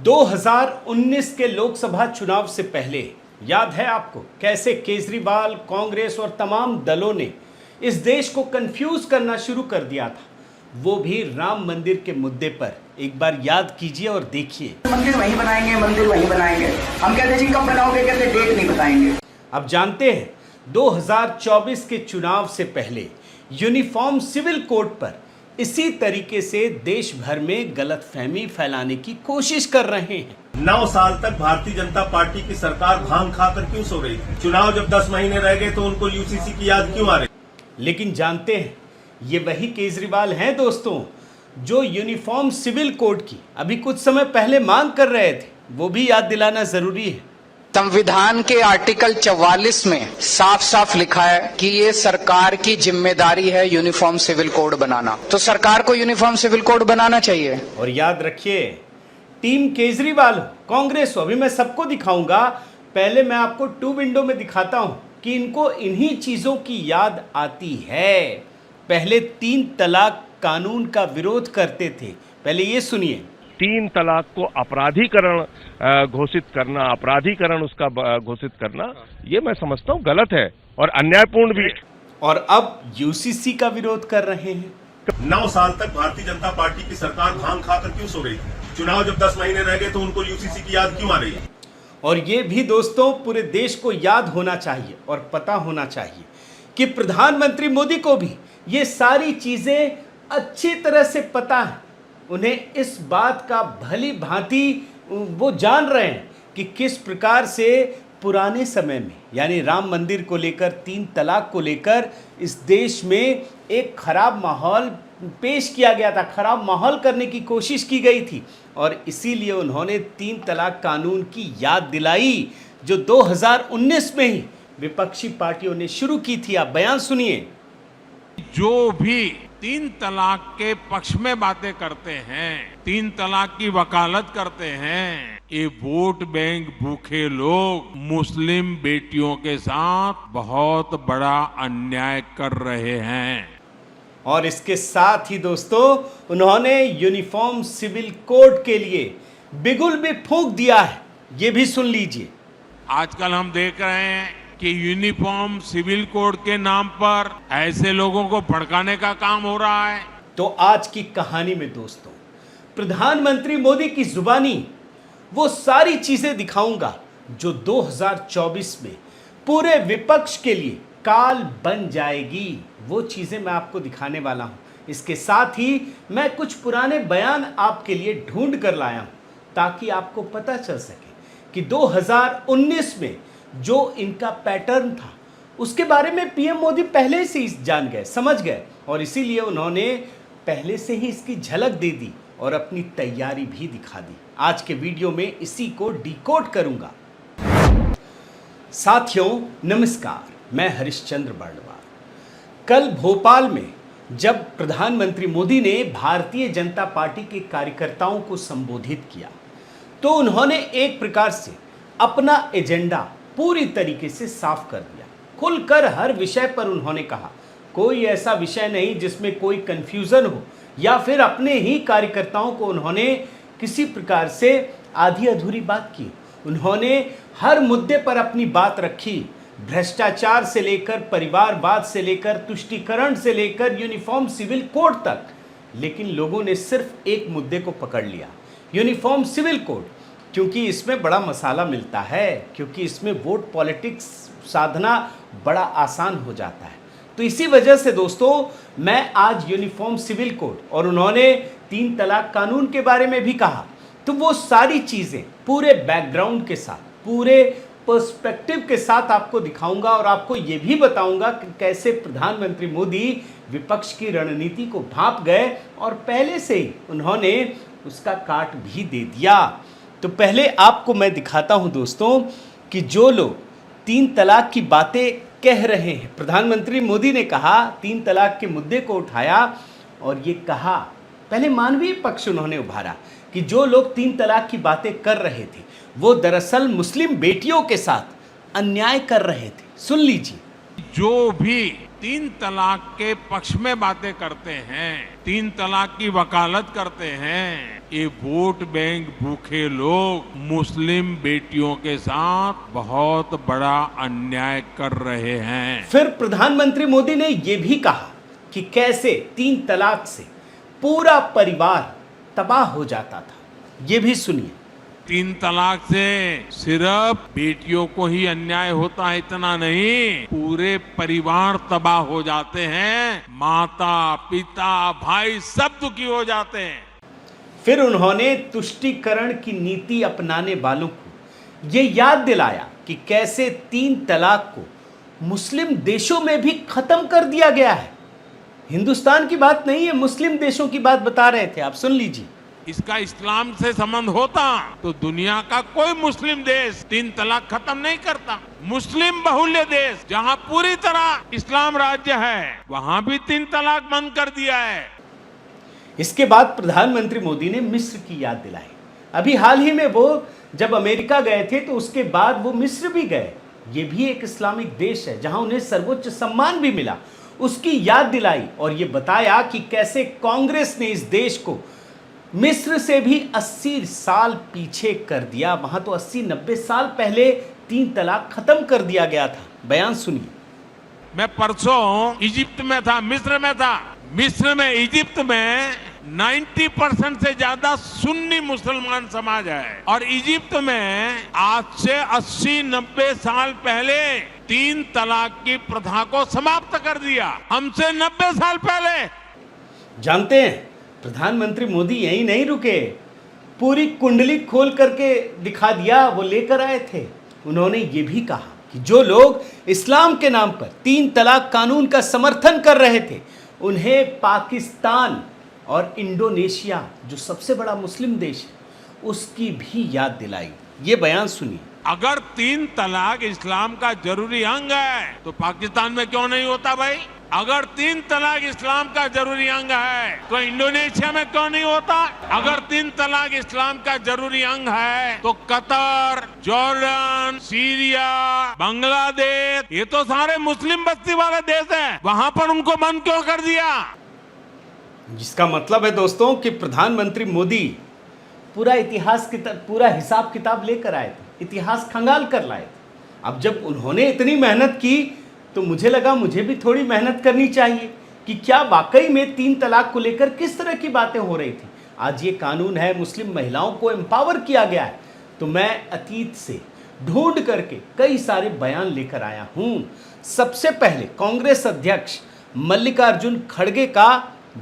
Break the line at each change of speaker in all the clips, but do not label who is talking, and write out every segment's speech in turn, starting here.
2019 के लोकसभा चुनाव से पहले याद है आपको कैसे केजरीवाल, कांग्रेस और तमाम दलों ने इस देश को कंफ्यूज करना शुरू कर दिया था, वो भी राम मंदिर के मुद्दे पर। एक बार याद कीजिए और देखिए।
मंदिर वहीं बनाएंगे, मंदिर वहीं बनाएंगे। हम कहते जी कब बनाओगे, कहते डेट नहीं बताएंगे।
अब जानते हैं 2024 के चुनाव से पहले यूनिफॉर्म सिविल कोड पर इसी तरीके से देश भर में गलतफहमी फैलाने की कोशिश कर रहे हैं।
9 साल तक भारतीय जनता पार्टी की सरकार भांग खाकर क्यों सो रही थी? चुनाव जब 10 महीने रह गए तो उनको यूसीसी की याद क्यों आ रही?
लेकिन जानते हैं ये वही केजरीवाल हैं दोस्तों, जो यूनिफॉर्म सिविल कोड की अभी कुछ समय पहले मांग कर रहे थे। वो भी याद दिलाना जरूरी है।
संविधान के आर्टिकल 44 में साफ साफ लिखा है कि ये सरकार की जिम्मेदारी है यूनिफॉर्म सिविल कोड बनाना, तो सरकार को यूनिफॉर्म सिविल कोड बनाना चाहिए।
और याद रखिए, टीम केजरीवाल हो, कांग्रेस हो, अभी मैं सबको दिखाऊंगा। पहले मैं आपको 2 विंडो में दिखाता हूं कि इनको इन्हीं चीजों की याद आती है। पहले 3 तलाक कानून का विरोध करते थे। पहले ये सुनिए।
3 तलाक को अपराधीकरण घोषित करना, अपराधीकरण उसका घोषित करना, ये मैं समझता हूँ गलत है और अन्यायपूर्ण भी है।
और अब यूसीसी का विरोध कर रहे हैं।
9 साल तक भारतीय जनता पार्टी की सरकार भांग खाकर क्यों सो रही थी? चुनाव जब 10 महीने रह गए तो उनको यूसीसी की याद क्यों आ रही है?
और ये भी दोस्तों पूरे देश को याद होना चाहिए और पता होना चाहिए कि प्रधानमंत्री मोदी को भी ये सारी चीजें अच्छी तरह से पता है। उन्हें इस बात का भली भांति वो जान रहे हैं कि किस प्रकार से पुराने समय में, यानी राम मंदिर को लेकर, 3 तलाक को लेकर इस देश में एक खराब माहौल पेश किया गया था, खराब माहौल करने की कोशिश की गई थी। और इसीलिए उन्होंने 3 तलाक कानून की याद दिलाई, जो 2019 में ही विपक्षी पार्टियों ने शुरू की थी। आप बयान सुनिए।
जो भी 3 तलाक के पक्ष में बातें करते हैं, 3 तलाक की वकालत करते हैं, ये वोट बैंक भूखे लोग मुस्लिम बेटियों के साथ बहुत बड़ा अन्याय कर रहे हैं।
और इसके साथ ही दोस्तों उन्होंने यूनिफॉर्म सिविल कोड के लिए बिगुल भी फूंक दिया है। ये भी सुन लीजिए।
आजकल हम देख रहे हैं कि यूनिफॉर्म सिविल कोड के नाम पर ऐसे लोगों को भड़काने का काम हो रहा है।
तो आज की कहानी में दोस्तों प्रधानमंत्री मोदी की जुबानी वो सारी चीजें दिखाऊंगा जो 2024 में पूरे विपक्ष के लिए काल बन जाएगी। वो चीजें मैं आपको दिखाने वाला हूं। इसके साथ ही मैं कुछ पुराने बयान आपके लिए ढूंढ कर लाया हूं, ताकि आपको पता चल सके कि 2019 में जो इनका पैटर्न था उसके बारे में पीएम मोदी पहले से ही जान गए, समझ गए, और इसीलिए उन्होंने पहले से ही इसकी झलक दे दी और अपनी तैयारी भी दिखा दी। आज के वीडियो में इसी को डिकोड करूंगा। साथियों नमस्कार, मैं हरिश्चंद्र बर्णवाल। कल भोपाल में जब प्रधानमंत्री मोदी ने भारतीय जनता पार्टी के कार्यकर्ताओं को संबोधित किया तो उन्होंने एक प्रकार से अपना एजेंडा पूरी तरीके से साफ कर दिया। खुलकर हर विषय पर उन्होंने कहा, कोई ऐसा विषय नहीं जिसमें कोई कंफ्यूजन हो या फिर अपने ही कार्यकर्ताओं को उन्होंने किसी प्रकार से आधी अधूरी बात की। उन्होंने हर मुद्दे पर अपनी बात रखी, भ्रष्टाचार से लेकर, परिवारवाद से लेकर, तुष्टीकरण से लेकर यूनिफॉर्म सिविल कोड तक। लेकिन लोगों ने सिर्फ एक मुद्दे को पकड़ लिया, यूनिफॉर्म सिविल कोड, क्योंकि इसमें बड़ा मसाला मिलता है, क्योंकि इसमें वोट पॉलिटिक्स साधना बड़ा आसान हो जाता है। तो इसी वजह से दोस्तों मैं आज यूनिफॉर्म सिविल कोड और उन्होंने 3 तलाक कानून के बारे में भी कहा, तो वो सारी चीज़ें पूरे बैकग्राउंड के साथ, पूरे पर्सपेक्टिव के साथ आपको दिखाऊंगा और आपको ये भी बताऊंगा कि कैसे प्रधानमंत्री मोदी विपक्ष की रणनीति को भांप गए और पहले से ही उन्होंने उसका काट भी दे दिया। तो पहले आपको मैं दिखाता हूं दोस्तों कि जो लोग 3 तलाक की बातें कह रहे हैं, प्रधानमंत्री मोदी ने कहा, 3 तलाक के मुद्दे को उठाया और ये कहा, पहले मानवीय पक्ष उन्होंने उभारा कि जो लोग 3 तलाक की बातें कर रहे थे वो दरअसल मुस्लिम बेटियों के साथ अन्याय कर रहे थे। सुन लीजिए।
जो भी 3 तलाक के पक्ष में बातें करते हैं, तीन तलाक की वकालत करते हैं, ये वोट बैंक भूखे लोग मुस्लिम बेटियों के साथ बहुत बड़ा अन्याय कर रहे हैं।
फिर प्रधानमंत्री मोदी ने यह भी कहा कि कैसे 3 तलाक से पूरा परिवार तबाह हो जाता था। ये भी सुनिए।
3 तलाक से सिर्फ बेटियों को ही अन्याय होता है इतना नहीं, पूरे परिवार तबाह हो जाते हैं, माता पिता भाई सब दुखी हो जाते हैं।
फिर उन्होंने तुष्टीकरण की नीति अपनाने वालों को ये याद दिलाया कि कैसे 3 तलाक को मुस्लिम देशों में भी खत्म कर दिया गया है। हिंदुस्तान की बात नहीं है, मुस्लिम देशों की बात बता रहे थे, आप सुन लीजिए।
इसका इस्लाम से संबंध होता तो दुनिया का कोई मुस्लिम देश 3 तलाक खत्म नहीं करता। मुस्लिम बहुल्य देश जहां पूरी तरह इस्लाम राज्य है, वहां भी 3 तलाक बंद कर दिया है।
इसके बाद प्रधानमंत्री मोदी ने मिस्र की याद दिलाई। अभी हाल ही में वो जब अमेरिका गए थे तो उसके बाद वो मिस्र भी गए। ये भी एक इस्लामिक देश है जहां उन्हें सर्वोच्च सम्मान भी मिला। उसकी याद दिलाई और ये बताया कि कैसे कांग्रेस ने इस देश को मिस्र से भी 80 साल पीछे कर दिया। वहां तो 80-90 साल पहले 3 तलाक खत्म कर दिया गया था। बयान सुनिए।
मैं परसों इजिप्ट में था, मिस्र में था। मिस्र में, इजिप्ट में 90% से ज्यादा सुन्नी मुसलमान समाज है और इजिप्ट में आज से 80-90 साल पहले 3 तलाक की प्रथा को समाप्त कर दिया, हमसे 90 साल पहले।
जानते हैं प्रधानमंत्री मोदी यही नहीं रुके, पूरी कुंडली खोल करके दिखा दिया, वो लेकर आए थे। उन्होंने ये भी कहा कि जो लोग इस्लाम के नाम पर 3 तलाक कानून का समर्थन कर रहे थे, उन्हें पाकिस्तान और इंडोनेशिया जो सबसे बड़ा मुस्लिम देश है उसकी भी याद दिलाई। ये बयान सुनिए।
अगर 3 तलाक इस्लाम का जरूरी अंग है तो पाकिस्तान में क्यों नहीं होता भाई? अगर 3 तलाक इस्लाम का जरूरी अंग है तो इंडोनेशिया में क्यों नहीं होता? अगर 3 तलाक इस्लाम का जरूरी अंग है तो कतर, जॉर्डन, सीरिया, बांग्लादेश, ये तो सारे मुस्लिम बस्ती वाले देश हैं, वहां पर उनको बंद क्यों कर दिया?
जिसका मतलब है दोस्तों कि प्रधानमंत्री मोदी पूरा पूरा हिसाब किताब लेकर आए थे, इतिहास खंगाल कर लाए थे। अब जब उन्होंने इतनी मेहनत की तो मुझे लगा मुझे भी थोड़ी मेहनत करनी चाहिए कि क्या वाकई में 3 तलाक को लेकर किस तरह की बातें हो रही थी। आज ये कानून है, मुस्लिम महिलाओं को एम्पावर किया गया है, तो मैं अतीत से ढूंढ करके कई सारे बयान लेकर आया हूं। सबसे पहले कांग्रेस अध्यक्ष मल्लिकार्जुन खड़गे का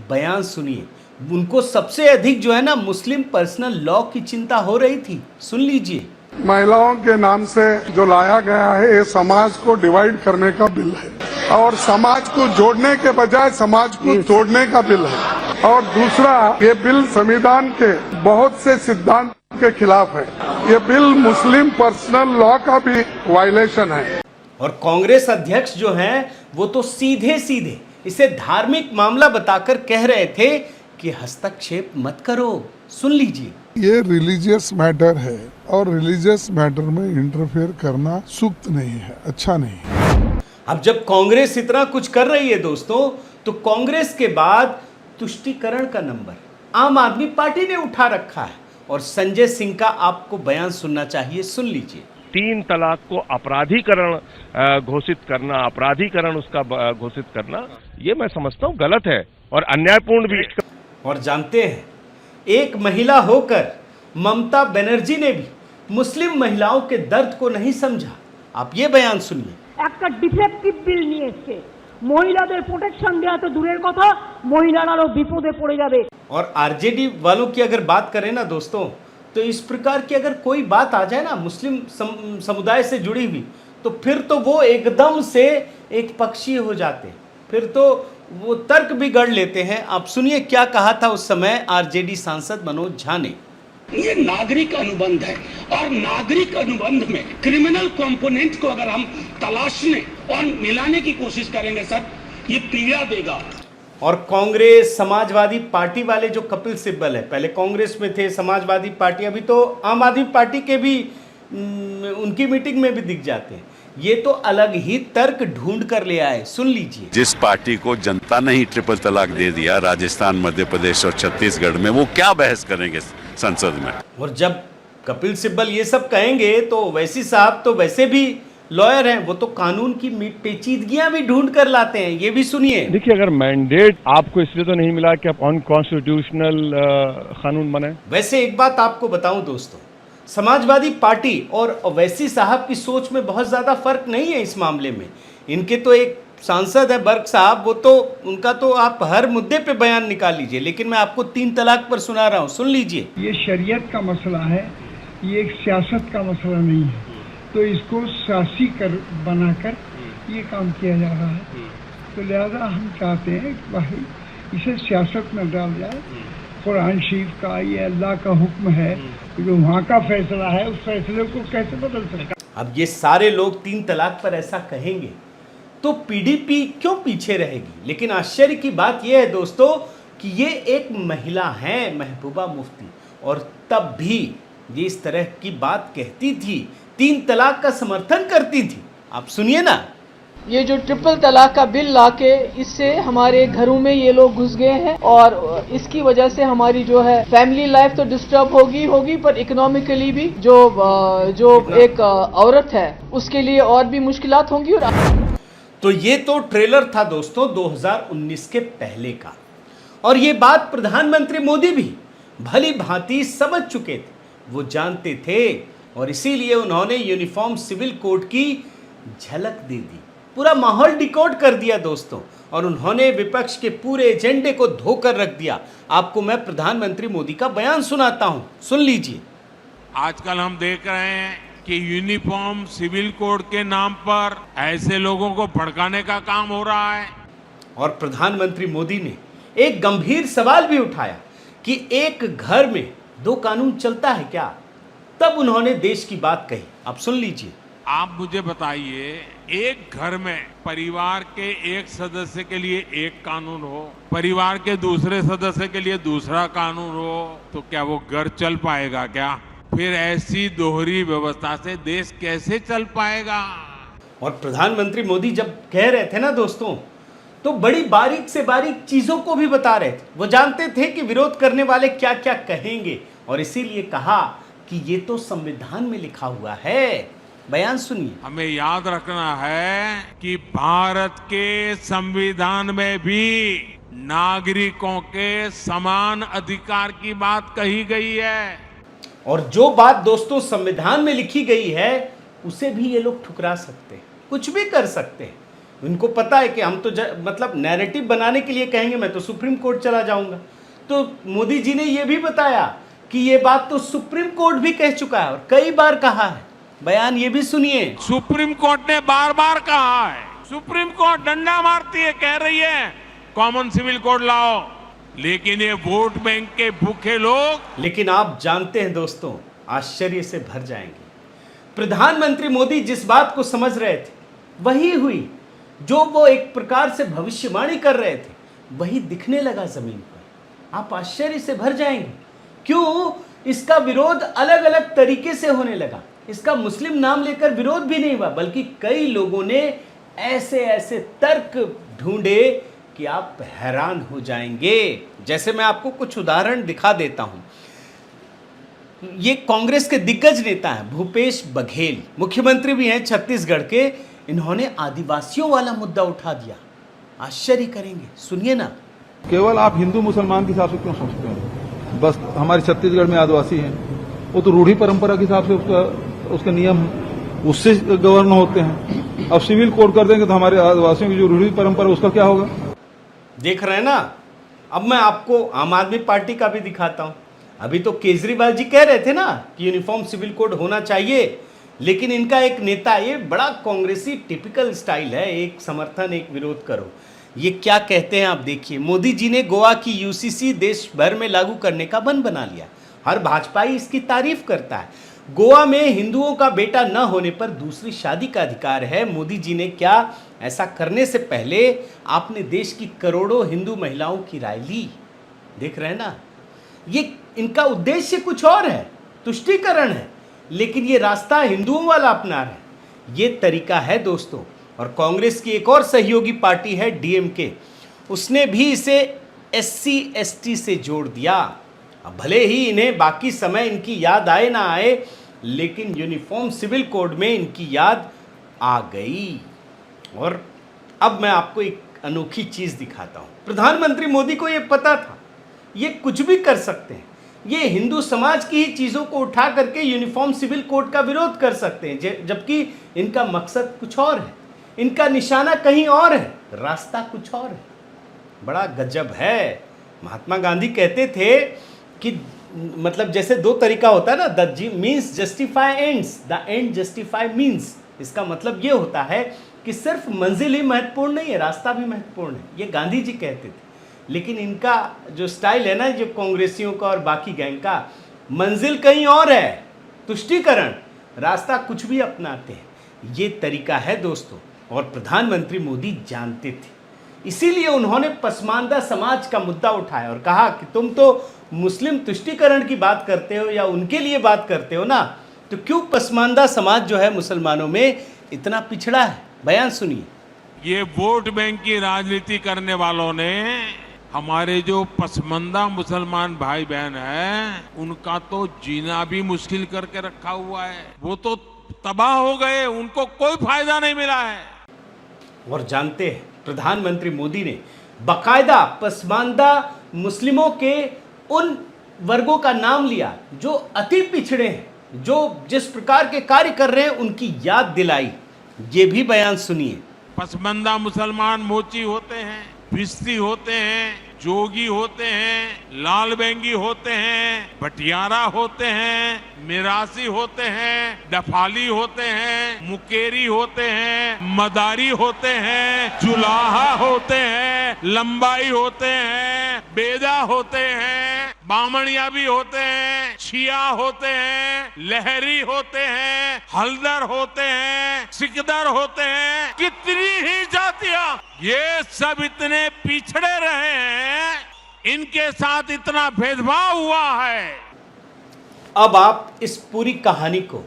बयान सुनिए। उनको सबसे अधिक जो है ना मुस्लिम पर्सनल लॉ की चिंता हो रही थी, सुन लीजिए।
महिलाओं के नाम से जो लाया गया है ये समाज को डिवाइड करने का बिल है और समाज को जोड़ने के बजाय समाज को तोड़ने का बिल है। और दूसरा, ये बिल संविधान के बहुत से सिद्धांत के खिलाफ है। ये बिल मुस्लिम पर्सनल लॉ का भी वायलेशन है।
और कांग्रेस अध्यक्ष जो हैं वो तो सीधे सीधे इसे धार्मिक मामला बताकर कह रहे थे कि हस्तक्षेप मत करो। सुन लीजिए।
ये रिलीजियस मैटर है और रिलीजियस मैटर में इंटरफेयर करना सूक्त नहीं है, अच्छा नहीं है।
अब जब कांग्रेस इतना कुछ कर रही है दोस्तों, तो कांग्रेस के बाद तुष्टीकरण का नंबर आम आदमी पार्टी ने उठा रखा है। और संजय सिंह का आपको बयान सुनना चाहिए, सुन लीजिए।
3 तलाक को अपराधीकरण घोषित करना, अपराधीकरण उसका घोषित करना, ये मैं समझता हूँ गलत है और अन्यायपूर्ण भी।
और जानते हैं, एक महिला होकर ममता बनर्जी ने भी मुस्लिम महिलाओं के दर्द को नहीं समझा। आप ये बयान सुनिए।
একটা ডিফেক্টিভ বিল নিয়ে এসেছে, মহিলাদের প্রোটেকশন দেওয়া তো দূরের কথা, মহিলারাও বিপদে পড়ে যাবে।
और आरजेडी वालों की अगर बात करें ना दोस्तों, तो इस प्रकार की अगर कोई बात आ जाए ना मुस्लिम समुदाय से जुड़ी हुई, तो फिर तो वो एकदम से एक पक्षीय हो जाते हैं, फिर तो वो तर्क भी गढ़ लेते हैं। आप सुनिए क्या कहा था उस समय आरजेडी सांसद मनोज झा ने।
ये नागरिक अनुबंध है और नागरिक अनुबंध में क्रिमिनल कंपोनेंट को अगर हम तलाशने और मिलाने की कोशिश करेंगे सर, ये पीड़ा देगा।
और कांग्रेस समाजवादी पार्टी वाले जो कपिल सिब्बल है, पहले कांग्रेस में थे, समाजवादी पार्टी, अभी तो आम आदमी पार्टी के भी उनकी मीटिंग में भी दिख जाते हैं। ये तो अलग ही तर्क ढूंढ कर ले आए, सुन लीजिए।
जिस पार्टी को जनता ने ही ट्रिपल तलाक दे दिया राजस्थान, मध्य प्रदेश और छत्तीसगढ़ में, वो क्या बहस करेंगे संसद में?
और जब कपिल सिब्बल ये सब कहेंगे तो ओवैसी साहब तो वैसे भी लॉयर हैं, वो तो कानून की पेचीदगियां भी ढूंढ कर लाते हैं, ये भी सुनिए।
देखिए, अगर मैंडेट आपको इसलिए तो नहीं मिला कि आप अनकॉन्स्टिट्यूशनल कानून बनाए।
वैसे एक बात आपको बताऊं दोस्तों, समाजवादी पार्टी और ओवैसी साहब की सोच में बहुत ज़्यादा फर्क नहीं है इस मामले में। इनके तो एक सांसद है बर्क साहब, वो तो उनका तो आप हर मुद्दे पे बयान निकाल लीजिए, लेकिन मैं आपको 3 तलाक पर सुना रहा हूँ, सुन लीजिए।
ये शरीयत का मसला है, ये एक सियासत का मसला नहीं है, तो इसको सियासी बनाकर ये काम किया जा रहा है। तो लिहाजा हम चाहते हैं कि भाई इसे सियासत में डाल जाए। कुरान शरीफ का ये अल्लाह का हुक्म है, जो वहाँ का फैसला है उस फैसले को कैसे बदल सकता।
अब ये सारे लोग 3 तलाक पर ऐसा कहेंगे तो पीडीपी क्यों पीछे रहेगी? लेकिन आश्चर्य की बात यह है दोस्तों कि ये एक महिला हैं, महबूबा मुफ्ती, और तब भी ये इस तरह की बात कहती थी, 3 तलाक का समर्थन करती थी। आप सुनिए ना।
ये जो ट्रिपल तलाक का बिल लाके इससे हमारे घरों में ये लोग घुस गए हैं और इसकी वजह से हमारी जो है फैमिली लाइफ तो डिस्टर्ब होगी पर इकोनॉमिकली भी जो एक औरत है उसके लिए और भी मुश्किलात होंगी। और
तो ये तो ट्रेलर था दोस्तों 2019 के पहले का, और ये बात प्रधानमंत्री मोदी भी भली भांति समझ चुके थे, वो जानते थे, और इसीलिए उन्होंने यूनिफॉर्म सिविल कोड की झलक दे दी, पूरा माहौल डिकोड कर दिया दोस्तों, और उन्होंने विपक्ष के पूरे एजेंडे को धोकर रख दिया। आपको मैं प्रधानमंत्री मोदी का बयान सुनाता हूं, सुन लीजिए।
आजकल हम देख रहे हैं कि यूनिफॉर्म सिविल कोड के नाम पर ऐसे लोगों को भड़काने का काम हो रहा है।
और प्रधानमंत्री मोदी ने एक गंभीर सवाल भी उठाया कि एक घर में 2 कानून चलता है क्या? तब उन्होंने देश की बात कही, आप सुन लीजिए।
आप मुझे बताइए, एक घर में परिवार के एक सदस्य के लिए एक कानून हो, परिवार के दूसरे सदस्य के लिए दूसरा कानून हो, तो क्या वो घर चल पाएगा क्या? फिर ऐसी दोहरी व्यवस्था से देश कैसे चल पाएगा?
और प्रधानमंत्री मोदी जब कह रहे थे ना दोस्तों, तो बड़ी बारीक से बारीक चीजों को भी बता रहे थे। वो जानते थे कि विरोध करने वाले क्या क्या कहेंगे, और इसीलिए कहा कि ये तो संविधान में लिखा हुआ है। बयान सुनिए।
हमें याद रखना है कि भारत के संविधान में भी नागरिकों के समान अधिकार की बात कही गई है,
और जो बात दोस्तों संविधान में लिखी गई है उसे भी ये लोग ठुकरा सकते हैं, कुछ भी कर सकते हैं। इनको पता है कि हम तो मतलब नैरेटिव बनाने के लिए कहेंगे मैं तो सुप्रीम कोर्ट चला जाऊंगा। तो मोदी जी ने यह भी बताया कि ये बात तो सुप्रीम कोर्ट भी कह चुका है और कई बार कहा है। बयान ये भी सुनिए।
सुप्रीम कोर्ट ने बार बार कहा है, सुप्रीम कोर्ट डंडा मारती है, कह रही है कॉमन सिविल कोड लाओ, लेकिन ये वोट बैंक के भूखे लोग।
लेकिन आप जानते हैं दोस्तों, आश्चर्य से भर जाएंगे, प्रधानमंत्री मोदी जिस बात को समझ रहे थे वही हुई, जो वो एक प्रकार से भविष्यवाणी कर रहे थे वही दिखने लगा जमीन पर। आप आश्चर्य से भर जाएंगे क्यों इसका विरोध अलग अलग तरीके से होने लगा। इसका मुस्लिम नाम लेकर विरोध भी नहीं हुआ, बल्कि कई लोगों ने ऐसे ऐसे तर्क ढूंढे कि आप हैरान हो जाएंगे। जैसे मैं आपको कुछ उदाहरण दिखा देता हूं। ये कांग्रेस के दिग्गज नेता हैं भूपेश बघेल, मुख्यमंत्री भी हैं छत्तीसगढ़ के। इन्होंने आदिवासियों वाला मुद्दा उठा दिया, आश्चर्य करेंगे, सुनिए ना।
केवल आप हिंदू मुसलमान के हिसाब से क्यों सोचते हैं? बस हमारे छत्तीसगढ़ में आदिवासी हैं, वो तो रूढ़ी परंपरा के हिसाब से उसके नियम उससे गवर्न होते हैं। अब सिविल कोड कर देंगे तो हमारे आदिवासियों की जो रूढ़ी परंपरा उसका क्या होगा?
देख रहे हैं ना। अब मैं आपको आम आदमी पार्टी का भी दिखाता हूं। अभी तो केजरीवाल जी कह रहे थे ना कि यूनिफॉर्म सिविल कोड होना चाहिए, लेकिन इनका एक नेता, ये बड़ा कांग्रेसी टिपिकल स्टाइल है, एक समर्थन एक विरोध करो। ये क्या कहते हैं आप देखिए। मोदी जी ने गोवा की यूसीसी देश भर में लागू करने का बन बना लिया। हर भाजपाई इसकी तारीफ करता है। गोवा में हिंदुओं का बेटा न होने पर दूसरी शादी का अधिकार है। मोदी जी ने क्या ऐसा करने से पहले आपने देश की करोड़ों हिंदू महिलाओं की राय ली? देख रहे हैं ना, ये इनका उद्देश्य कुछ और है, तुष्टीकरण है, लेकिन ये रास्ता हिंदुओं वाला अपना रहे हैं। ये तरीका है दोस्तों। और कांग्रेस की एक और सहयोगी पार्टी है डीएमके, उसने भी इसे SC ST से जोड़ दिया। अब भले ही इन्हें बाकी समय इनकी याद आए ना आए, लेकिन यूनिफॉर्म सिविल कोड में इनकी याद आ गई। और अब मैं आपको एक अनोखी चीज़ दिखाता हूँ। प्रधानमंत्री मोदी को ये पता था ये कुछ भी कर सकते हैं, ये हिंदू समाज की ही चीज़ों को उठा करके यूनिफॉर्म सिविल कोड का विरोध कर सकते हैं, जबकि इनका मकसद कुछ और है, इनका निशाना कहीं और है, रास्ता कुछ और है। बड़ा गजब है। महात्मा गांधी कहते थे कि मतलब जैसे दो तरीका होता है ना, the means justify ends, the end justify means. इसका मतलब ये होता है कि सिर्फ मंजिल ही महत्वपूर्ण नहीं है, रास्ता भी महत्वपूर्ण है। ये गांधी जी कहते थे। लेकिन इनका जो स्टाइल है ना, जो कांग्रेसियों का और बाकी गैंग का, मंजिल कहीं और है, तुष्टीकरण, रास्ता कुछ भी अपनाते हैं। ये तरीका है दोस्तों, और प्रधानमंत्री मोदी जानते थे। इसीलिए उन्होंने पसमानदा समाज का मुद्दा उठाया और कहा कि तुम तो मुस्लिम तुष्टीकरण की बात करते हो या उनके लिए बात करते हो ना, तो क्यों पसमानदा समाज जो है मुसलमानों में इतना पिछड़ा है। बयान सुनिए।
ये वोट बैंक की राजनीति करने वालों ने हमारे जो पसमानदा मुसलमान भाई बहन हैं, उनका तो जीना भी मुश्किल करके रखा हुआ है। वो तो तबाह हो गए, उनको कोई फायदा नहीं मिला है।
और जानते हैं, प्रधानमंत्री मोदी ने बाकायदा पसमानदा मुस्लिमों के उन वर्गों का नाम लिया जो अति पिछड़े हैं, जो जिस प्रकार के कार्य कर रहे हैं, उनकी याद दिलाई। ये भी बयान सुनिए।
पसमानदा मुसलमान मोची होते हैं, भिस्ती होते हैं, जोगी होते हैं, लाल बेंगी होते हैं, भटियारा होते हैं, मिरासी होते हैं, डफाली होते हैं, मुकेरी होते हैं, मदारी होते हैं, जुलाहा होते हैं, लंबाई होते हैं, बेदा होते हैं, बामणिया भी होते हैं, छिया होते हैं, लहरी होते हैं, हल्दर होते हैं, सिकदर होते हैं। कितनी ही जातियां, ये सब इतने पिछड़े रहे हैं, इनके साथ इतना भेदभाव हुआ है।
अब आप इस पूरी कहानी को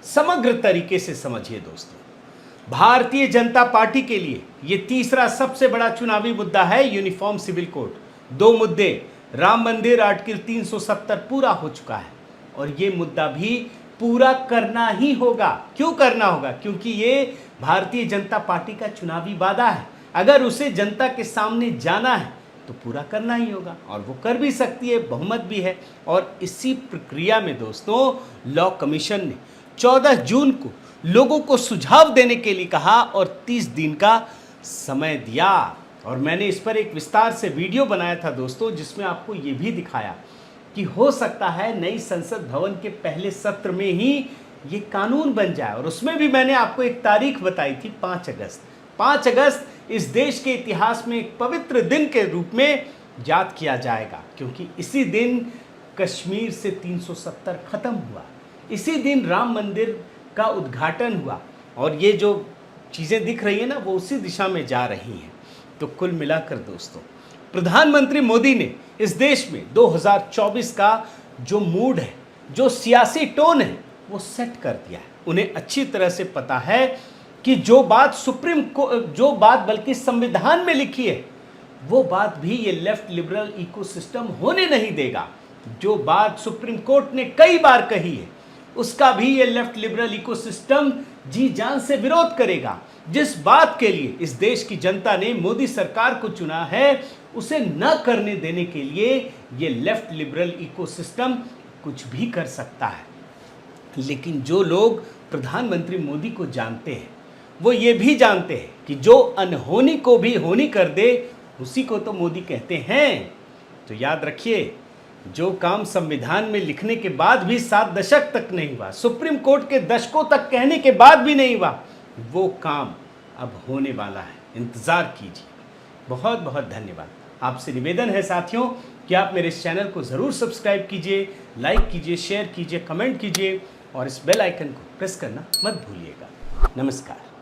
समग्र तरीके से समझिए दोस्तों। भारतीय जनता पार्टी के लिए ये तीसरा सबसे बड़ा चुनावी मुद्दा है यूनिफॉर्म सिविल कोड। दो मुद्दे, राम मंदिर, आर्टिकल 370 पूरा हो चुका है और ये मुद्दा भी पूरा करना ही होगा। क्यों करना होगा? क्योंकि ये भारतीय जनता पार्टी का चुनावी वादा है। अगर उसे जनता के सामने जाना है तो पूरा करना ही होगा, और वो कर भी सकती है, बहुमत भी है। और इसी प्रक्रिया में दोस्तों लॉ कमीशन ने 14 जून को लोगों को सुझाव देने के लिए कहा और 30 दिन का समय दिया। और मैंने इस पर एक विस्तार से वीडियो बनाया था दोस्तों, जिसमें आपको ये भी दिखाया कि हो सकता है नई संसद भवन के पहले सत्र में ही ये कानून बन जाए। और उसमें भी मैंने आपको एक तारीख बताई थी, 5 अगस्त। 5 अगस्त इस देश के इतिहास में एक पवित्र दिन के रूप में याद किया जाएगा, क्योंकि इसी दिन कश्मीर से 370 खत्म हुआ, इसी दिन राम मंदिर का उद्घाटन हुआ। और ये जो चीज़ें दिख रही है ना, वो उसी दिशा में जा रही हैं। तो कुल मिलाकर दोस्तों, प्रधानमंत्री मोदी ने इस देश में 2024 का जो मूड है, जो सियासी टोन है, वो सेट कर दिया है। उन्हें अच्छी तरह से पता है कि जो बात बल्कि संविधान में लिखी है, वो बात भी ये लेफ्ट लिबरल इकोसिस्टम होने नहीं देगा। जो बात सुप्रीम कोर्ट ने कई बार कही है, उसका भी ये लेफ्ट लिबरल इकोसिस्टम जी जान से विरोध करेगा। जिस बात के लिए इस देश की जनता ने मोदी सरकार को चुना है, उसे न करने देने के लिए ये लेफ्ट लिबरल इकोसिस्टम कुछ भी कर सकता है। लेकिन जो लोग प्रधानमंत्री मोदी को जानते हैं, वो ये भी जानते हैं कि जो अनहोनी को भी होनी कर दे, उसी को तो मोदी कहते हैं। तो याद रखिए, जो काम संविधान में लिखने के बाद भी 7 दशक तक नहीं हुआ, सुप्रीम कोर्ट के दशकों तक कहने के बाद भी नहीं हुआ, वो काम अब होने वाला है। इंतज़ार कीजिए। बहुत बहुत धन्यवाद। आपसे निवेदन है साथियों कि आप मेरे इस चैनल को ज़रूर सब्सक्राइब कीजिए, लाइक कीजिए, शेयर कीजिए, कमेंट कीजिए और इस बेल आइकन को प्रेस करना मत भूलिएगा। नमस्कार।